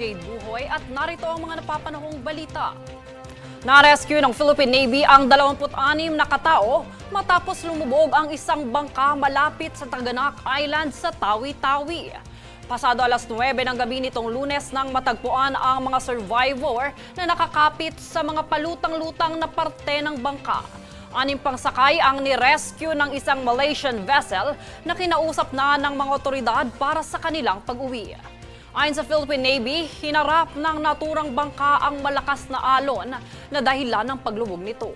Jade Buhoy at narito ang mga napapanahong balita. Na-rescue ng Philippine Navy ang 26 na katao matapos lumubog ang isang bangka malapit sa Taganak Island sa Tawi-Tawi. Pasado alas 9 ng gabi nitong Lunes nang matagpuan ang mga survivor na nakakapit sa mga palutang-lutang na parte ng bangka. 6 pang sakay ang ni-rescue ng isang Malaysian vessel na kinausap na ng mga otoridad para sa kanilang pag-uwi. Ayon sa Philippine Navy, hinarap ng naturang bangka ang malakas na alon na dahilan ng paglubog nito.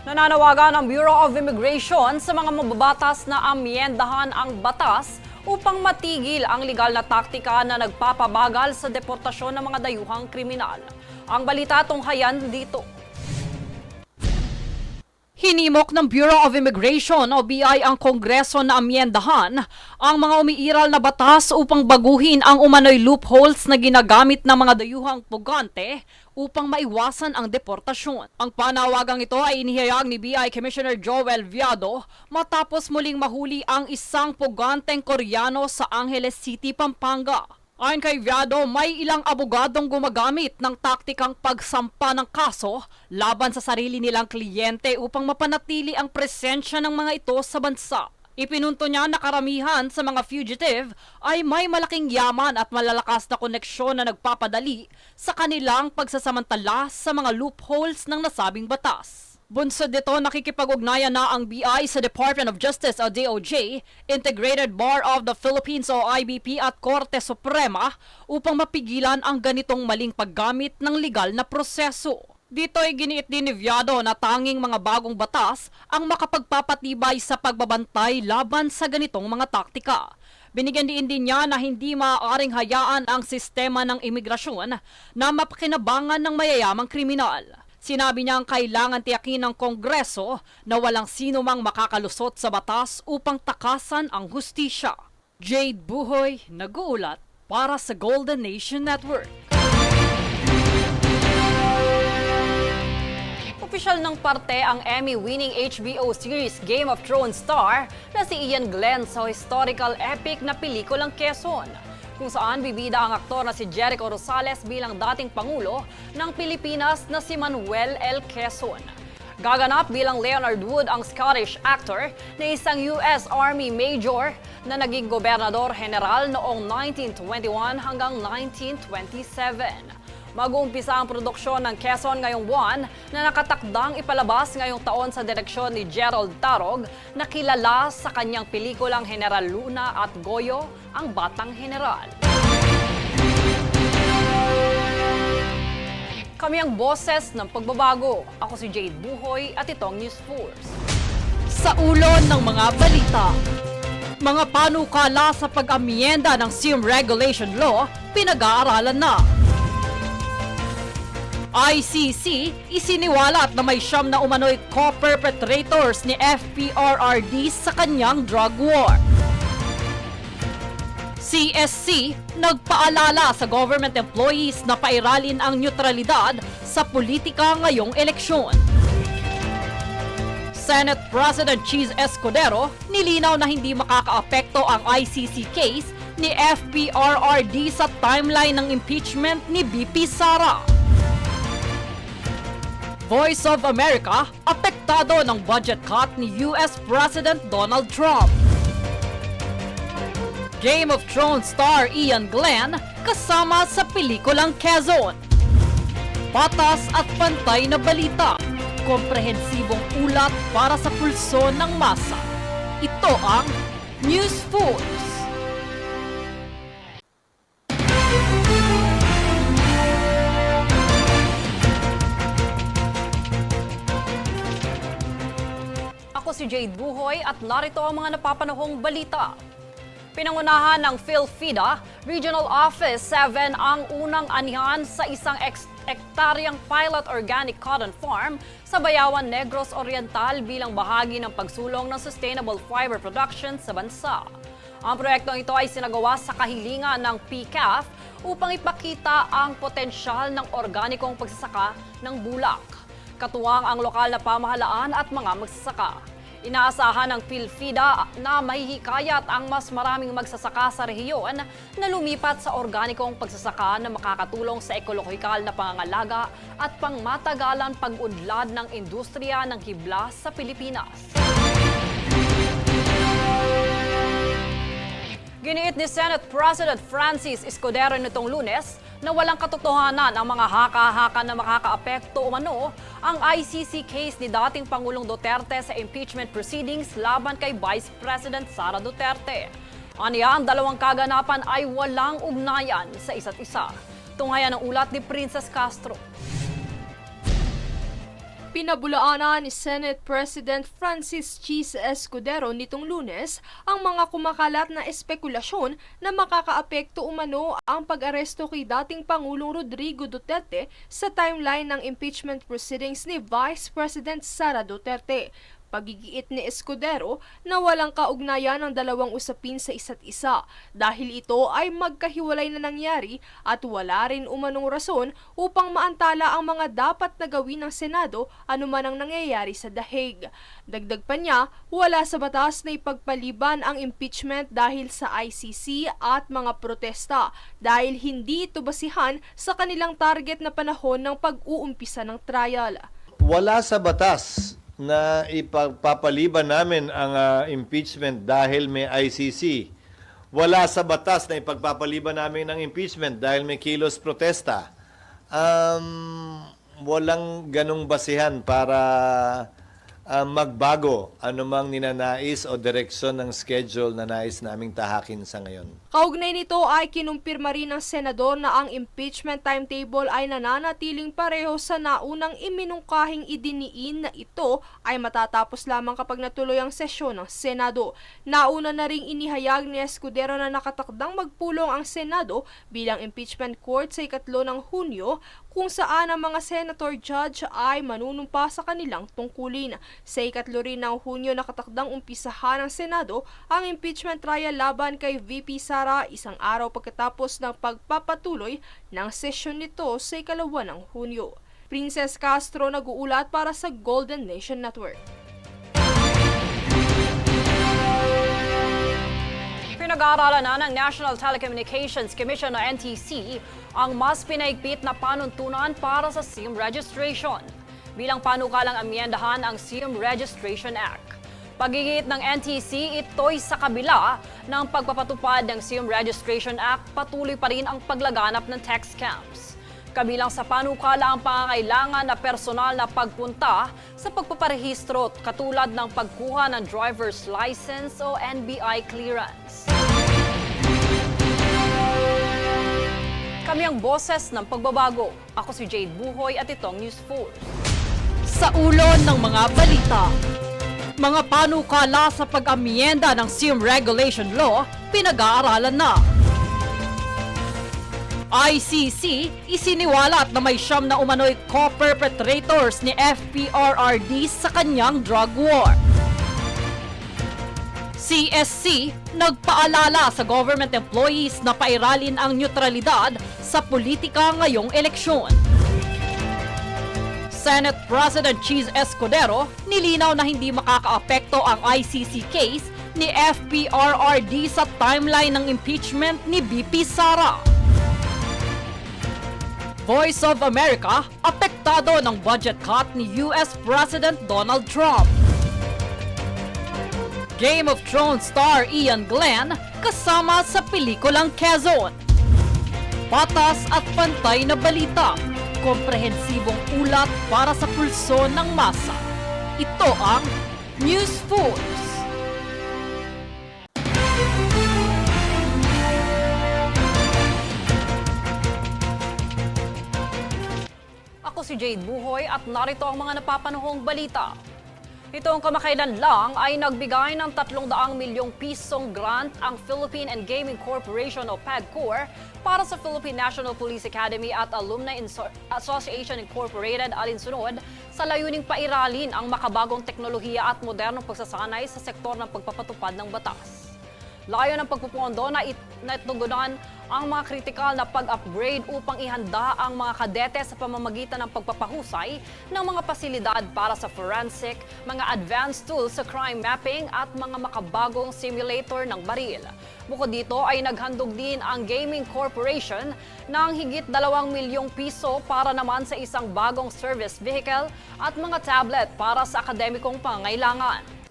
Nananawagan ang Bureau of Immigration sa mga mababatas na amyendahan ang batas upang matigil ang legal na taktika na nagpapabagal sa deportasyon ng mga dayuhang kriminal. Ang balita tunghayan dito. Hinimok ng Bureau of Immigration o BI ang Kongreso na amyendahan ang mga umiiral na batas upang baguhin ang umano'y loopholes na ginagamit ng mga dayuhang pugante upang maiwasan ang deportasyon. Ang panawagang ito ay inihayag ni BI Commissioner Joel Viado matapos muling mahuli ang isang puganteng Koreano sa Angeles City, Pampanga. Ayon kay Viado, may ilang abogadong gumagamit ng taktikang pagsampa ng kaso laban sa sarili nilang kliyente upang mapanatili ang presensya ng mga ito sa bansa. Ipinunto niya na karamihan sa mga fugitive ay may malaking yaman at malalakas na koneksyon na nagpapadali sa kanilang pagsasamantala sa mga loopholes ng nasabing batas. Bunsod nito, nakikipag-ugnayan na ang BI sa Department of Justice o DOJ, Integrated Bar of the Philippines o IBP at Korte Suprema upang mapigilan ang ganitong maling paggamit ng legal na proseso. Dito ay giniit din ni Viado na tanging mga bagong batas ang makapagpapatibay sa pagbabantay laban sa ganitong mga taktika. Binigyan din niya na hindi maaaring hayaan ang sistema ng imigrasyon na mapakinabangan ng mayayamang kriminal. Sinabi niya ang kailangan tiyakin ng Kongreso na walang sino mang makakalusot sa batas upang takasan ang hustisya. Jade Buhoy, nag-uulat para sa Golden Nation Network. Opisyal ng parte ang Emmy-winning HBO series Game of Thrones star na si Ian Glenn sa historical epic na pelikulang Quezon, kung saan bibida ang aktor na si Jericho Rosales bilang dating Pangulo ng Pilipinas na si Manuel L. Quezon. Gaganap bilang Leonard Wood ang Scottish actor na isang US Army Major na naging Gobernador General noong 1921 hanggang 1927. Mag-uumpisa ang produksyon ng Quezon ngayong buwan na nakatakdang ipalabas ngayong taon sa direksyon ni Gerald Tarog na kilala sa kanyang pelikulang General Luna at Goyo, ang Batang General. Kami ang boses ng pagbabago. Ako si Jade Buhoy at itong News Force. Sa ulo ng mga balita, mga panukala sa pag-amyenda ng SIM Regulation Law, pinag-aaralan na. ICC isiniwalat na may 9 na umano'y co-perpetrators ni FPRRD sa kanyang drug war. CSC nagpaalala sa government employees na pairalin ang neutralidad sa politika ngayong eleksyon. Senate President Cheese Escudero nilinaw na hindi makakaapekto ang ICC case ni FPRRD sa timeline ng impeachment ni BP Sara. Voice of America, apektado ng budget cut ni US President Donald Trump. Game of Thrones star Ian Glenn kasama sa pelikulang Quezon. Patas at pantay na balita, komprehensibong ulat para sa pulso ng masa. Ito ang News Force. Ako si Jade Buhoy at narito ang mga napapanahong balita. Pinangunahan ng PhilFIDA Regional Office 7 ang unang anihan sa isang ektaryang pilot organic cotton farm sa Bayawan, Negros Oriental bilang bahagi ng pagsulong ng sustainable fiber production sa bansa. Ang proyektong ito ay sinagawa sa kahilingan ng PCAF upang ipakita ang potensyal ng organikong pagsasaka ng bulak. Katuwang ang lokal na pamahalaan at mga magsasaka. Inaasahan ng PhilFida na mahihikayat ang mas maraming magsasaka sa rehiyon na lumipat sa organikong pagsasaka na makakatulong sa ekologikal na pangangalaga at pangmatagalan pag-unlad ng industriya ng hibla sa Pilipinas. Giniit ni Senate President Francis Escudero nitong Lunes na walang katotohanan ang mga haka-haka na makakaapekto umano ang ICC case ni dating Pangulong Duterte sa impeachment proceedings laban kay Vice President Sara Duterte. Aniya, ang dalawang kaganapan ay walang ugnayan sa isa't isa. Tunghayan ng ulat ni Princess Castro. Pinabulaanan ni Senate President Francis Cheese Escudero nitong Lunes ang mga kumakalat na espekulasyon na makakaapekto umano ang pag-aresto kay dating Pangulong Rodrigo Duterte sa timeline ng impeachment proceedings ni Vice President Sara Duterte. Pagigiit ni Escudero na walang kaugnayan ang dalawang usapin sa isa't isa dahil ito ay magkahiwalay na nangyari at wala rin umanong rason upang maantala ang mga dapat na gawin ng Senado anuman ang nangyayari sa The Hague. Dagdag pa niya, wala sa batas na ipagpaliban ang impeachment dahil sa ICC at mga protesta dahil hindi ito basihan sa kanilang target na panahon ng pag-uumpisa ng trial. Wala sa batas na ipagpapaliban namin ang impeachment dahil may ICC. Wala sa batas na ipagpapaliban namin ang impeachment dahil may kilos protesta. Walang ganong basihan para magbago anumang ninanais o direksyon ng schedule na nais naming tahakin sa ngayon. Kaugnay nito ay kinumpirma rin ng senador na ang impeachment timetable ay nananatiling pareho sa naunang iminungkahing idiniin na ito ay matatapos lamang kapag natuloy ang sesyon ng Senado. Nauna na ring inihayag ni Escudero na nakatakdang magpulong ang Senado bilang impeachment court sa 3 ng Hunyo kung saan ang mga senator judge ay manunumpa sa kanilang tungkulin. Sa 3 rin ng Hunyo nakatakdang umpisahan ng Senado ang impeachment trial laban kay VP Sara isang araw pagkatapos ng pagpapatuloy ng sesyon nito sa 2 ng Hunyo. Princess Castro nag-uulat para sa Golden Nation Network. Pinag-aaralan na ng National Telecommunications Commission o NTC ang mas pinaigpit na panuntunan para sa SIM registration. Bilang panukalang amyendahan ang SIM Registration Act. Pagigit ng NTC, ito'y sa kabila ng pagpapatupad ng SIM Registration Act, patuloy pa rin ang paglaganap ng tech scams. Kabilang sa panukala ang pangangailangan na personal na pagpunta sa pagpaparehistro katulad ng pagkuha ng driver's license o NBI clearance. Kami ang boses ng pagbabago. Ako si Jade Buhoy at itong News Force. Sa ulo ng mga balita, mga panukala sa pag-amyenda ng SIM Regulation Law, pinag-aaralan na. ICC, isiniwalat na may 9 na umano'y co-perpetrators ni FPRRD sa kanyang drug war. CSC, nagpaalala sa government employees na pairalin ang neutralidad sa politika ngayong eleksyon. Senate President Cheese Escudero, nilinaw na hindi makakaapekto ang ICC case ni FPRRD sa timeline ng impeachment ni BP Sara. Voice of America, apektado ng budget cut ni US President Donald Trump. Game of Thrones star Ian Glenn kasama sa pelikulang Quezon. Patas at pantay na balita, komprehensibong ulat para sa pulso ng masa. Ito ang News Force. Ako si Jade Buhoy at narito ang mga napapanahong balita. Itong kamakailan lang ay nagbigay ng 300 milyong pisong grant ang Philippine and Gaming Corporation o PAGCOR para sa Philippine National Police Academy at Alumni Association Incorporated alinsunod sa layuning pairalin ang makabagong teknolohiya at modernong pagsasanay sa sektor ng pagpapatupad ng batas. Layo ng pagpupondo na itugunan ang mga kritikal na pag-upgrade upang ihanda ang mga kadete sa pamamagitan ng pagpapahusay ng mga pasilidad para sa forensic, mga advanced tools sa crime mapping at mga makabagong simulator ng baril. Bukod dito ay naghandog din ang Gaming Corporation ng higit 2 milyong piso para naman sa isang bagong service vehicle at mga tablet para sa akademikong pangangailangan.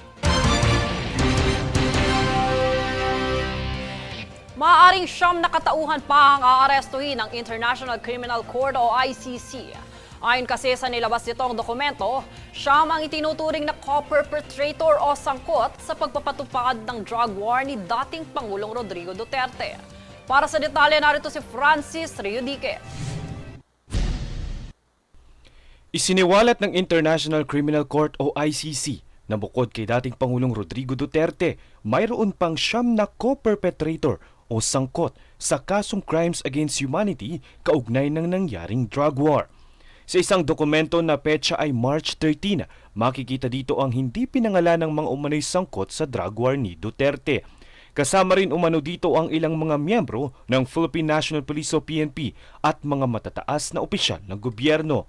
Maaaring 9 na katauhan pa ang aarestuhin ng International Criminal Court o ICC. Ayon kasi sa nilabas nitong dokumento, 9 ang itinuturing na co-perpetrator o sangkot sa pagpapatupad ng drug war ni dating Pangulong Rodrigo Duterte. Para sa detalye, narito si Francis Riudique. Isiniwalat ng International Criminal Court o ICC na bukod kay dating Pangulong Rodrigo Duterte, mayroon pang 9 na co-perpetrator o sangkot sa kasong crimes against humanity kaugnay ng nangyaring drug war. Sa isang dokumento na petsa ay March 13, makikita dito ang hindi pinangalan ng mga umano'y sangkot sa drug war ni Duterte. Kasama rin umano dito ang ilang mga miyembro ng Philippine National Police o PNP at mga matataas na opisyal ng gobyerno.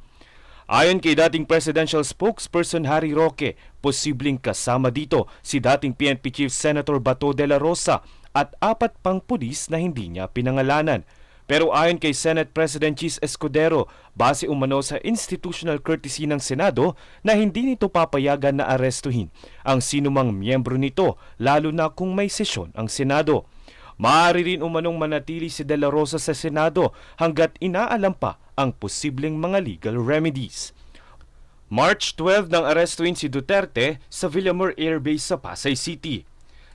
Ayon kay dating presidential spokesperson Harry Roque, posibleng kasama dito si dating PNP Chief Senator Bato de la Rosa at 4 pang pulis na hindi niya pinangalanan. Pero ayon kay Senate President Chis Escudero, base umano sa institutional courtesy ng Senado na hindi nito papayagan na arestuhin ang sinumang miyembro nito, lalo na kung may sesyon ang Senado. Maaari rin umanong manatili si De La Rosa sa Senado hanggat inaalam pa ang posibleng mga legal remedies. March 12 nang arestuhin si Duterte sa Villamor Air Base sa Pasay City.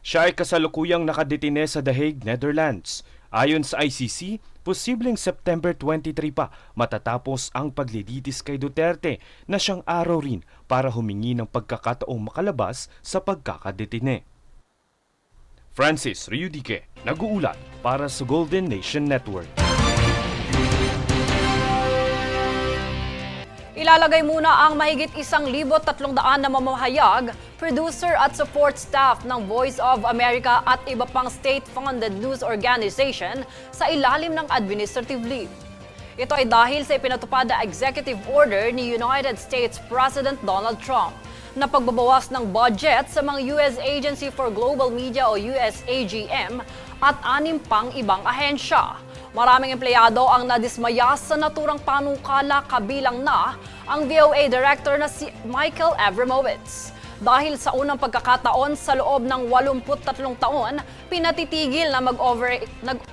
Siya ay kasalukuyang nakadetine sa The Hague, Netherlands. Ayon sa ICC, posibleng September 23 pa matatapos ang paglilitis kay Duterte na siyang araw rin para humingi ng pagkakataong makalabas sa pagkakadetine. Francis Riudique, nag-uulat para sa Golden Nation Network. Ilalagay muna ang mahigit 1,300 na mamahayag, producer at support staff ng Voice of America at iba pang state-funded news organization sa ilalim ng administrative leave. Ito ay dahil sa ipinatupad na executive order ni United States President Donald Trump na pagbabawas ng budget sa mga US Agency for Global Media o USAGM at 6 pang ibang ahensya. Maraming empleyado ang nadismaya sa naturang panukala, kabilang na ang VOA Director na si Michael Abramowitz. Dahil sa unang pagkakataon sa loob ng 83 taon, pinatitigil na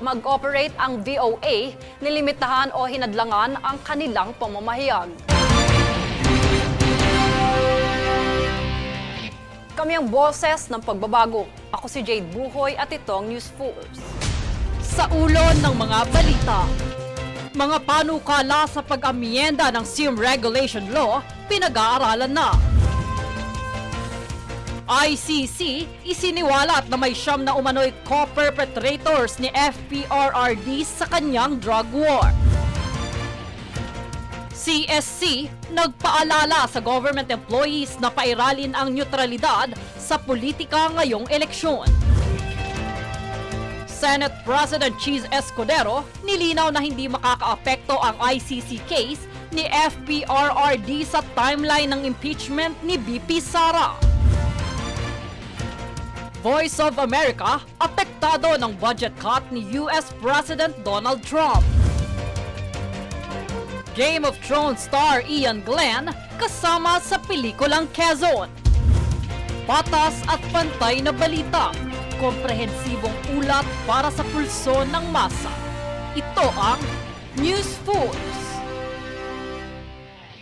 mag-operate ang VOA, nilimitahan o hinadlangan ang kanilang pamamahayag. Kami ang boses ng pagbabago. Ako si Jade Buhoy at itong News Force. Sa ulo ng mga balita, mga panukala sa pag-amyenda ng SIM Regulation Law, pinag-aaralan na. ICC, isiniwalat na may 9 na umano'y co-perpetrators ni FPRRD sa kanyang drug war. CSC, nagpaalala sa government employees na pairalin ang neutralidad sa politika ngayong eleksyon. Senate President Chis Escudero, nilinaw na hindi makakaapekto ang ICC case ni FPRRD sa timeline ng impeachment ni BP Sara. Voice of America, apektado ng budget cut ni US President Donald Trump. Game of Thrones star Ian Glenn kasama sa pelikulang Quezon. Patas at pantay na balita, komprehensibong ulat para sa pulso ng masa. Ito ang News Force.